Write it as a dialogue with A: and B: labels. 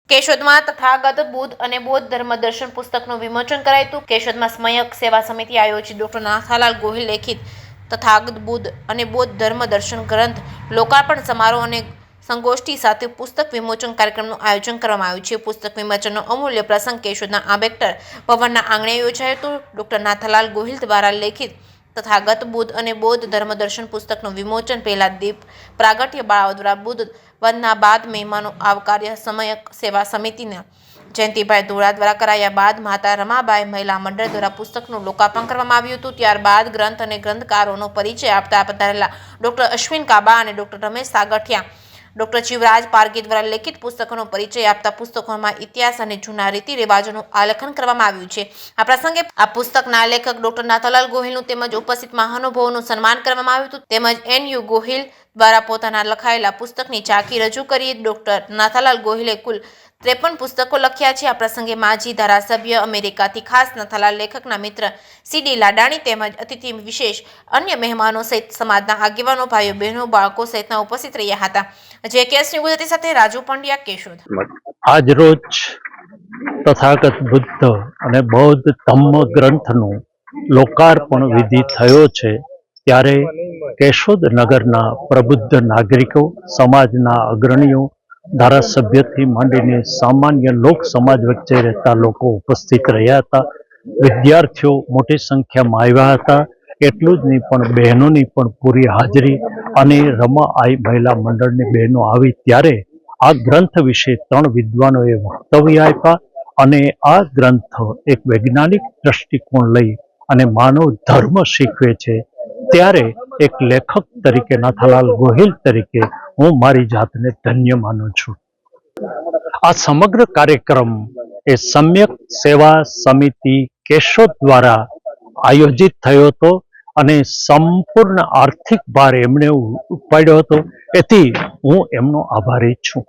A: કેશોદમાં તથાગત બુદ્ધ અને બૌદ્ધ ધર્મ દર્શન પુસ્તકનું વિમોચન કરાયું હતું। કેશોદમાં સ્મયક સેવા સમિતિ આયોજિત ડોક્ટર નાથાલાલ ગોહિલ લેખિત તથાગત બુદ્ધ અને બૌદ્ધ ધર્મ દર્શન ગ્રંથ લોકાર્પણ સમારોહ અને સંગોષ્ઠી સાથે પુસ્તક વિમોચન કાર્યક્રમનું આયોજન કરવામાં આવ્યું છે। પુસ્તક વિમોચનનો અમૂલ્ય પ્રસંગ કેશોદના આંબેડકર ભવનના આંગણે યોજાયો હતો। ડોક્ટર નાથાલાલ ગોહિલ દ્વારા લેખિત તથાગત બુદ્ધ અને બૌદ્ધ ધર્મ દર્શન પુસ્તકનું વિમોચન પહેલા દીપ પ્રાગટ્ય બાળાઓ દ્વારા બુદ્ધ વંદના બાદ મહેમાનો આવકાર્ય સમયક સેવા સમિતિના જયંતિભાઈ ધોળા દ્વારા કરાયા બાદ માતા રમાબાઈ મહિલા મંડળ દ્વારા પુસ્તકનું લોકાર્પણ કરવામાં આવ્યું હતું। ત્યારબાદ ગ્રંથ અને ગ્રંથકારોનો પરિચય આપતા પધારેલા ડોક્ટર અશ્વિન કાબા અને ડોક્ટર રમેશ સાગઠિયા, ડોક્ટર જીવરાજ પારગી દ્વારા લેખિત પુસ્તકોનો પરિચય આપતા પુસ્તકોમાં ઇતિહાસ અને જૂના રીતિ રિવાજોનું આલેખન કરવામાં આવ્યું છે। આ પ્રસંગે આ પુસ્તકના લેખક ડોક્ટર નાથાલાલ ગોહિલનું તેમજ ઉપસ્થિત મહાનુભાવોનું સન્માન કરવામાં આવ્યું હતું। તેમજ NU ગોહિલ દ્વારા પોતાના લખાયેલા પુસ્તકની ઝાંખી રજૂ કરી। ડોક્ટર નાથાલાલ ગોહિલે કુલ 53 પુસ્તકો લખ્યા છે। આ પ્રસંગે માજી ધારાસભ્ય અમેરિકાથી ખાસ નાથાલાલ લેખકના મિત્ર CD લાડાણી તેમજ અતિથિ વિશેષ અન્ય મહેમાનો સહિત સમાજના આગેવાનો, ભાઈઓ બહેનો, બાળકો સહિતના ઉપસ્થિત રહ્યા હતા। JKS ન્યૂઝ ગુજરાતી સાથે રાજુ પંડ્યા, કેશોદ।
B: આજ રોજ તથાગત બુદ્ધ અને બૌદ્ધ ધમ્મ ગ્રંથનું લોકાર્પણ વિધિ થયો છે, ત્યારે કેશોદ નગરના પ્રબુદ્ધ નાગરિકો, સમાજના અગ્રણીઓ, ધારાસભ્યથી માંડીને સામાન્ય લોક સમાજ વચ્ચે રહેતા લોકો ઉપસ્થિત રહ્યા હતા। વિદ્યાર્થીઓ મોટી સંખ્યામાં આવ્યા હતા। એટલું જ નહીં પણ બહેનોની પણ પૂરી હાજરી અને રમાઆઈ મહિલા મંડળની બહેનો આવી ત્યારે આ ગ્રંથ વિશે 3 વિદ્વાનોએ વક્તવ્ય આપ્યા અને આ ગ્રંથ એક વૈજ્ઞાનિક દ્રષ્ટિકોણ લઈ અને માનવ ધર્મ શીખવે છે। ત્યારે એક લેખક તરીકે, નાથાલાલ ગોહિલ તરીકે હું મારી જાતને ધન્ય માનું છું। આ સમગ્ર કાર્યક્રમ એ સમ્યક સેવા સમિતિ કેશોદ દ્વારા આયોજિત થયો હતો અને સંપૂર્ણ આર્થિક ભાર એમણે ઉપાડ્યો હતો, એથી હું એમનો આભારી છું।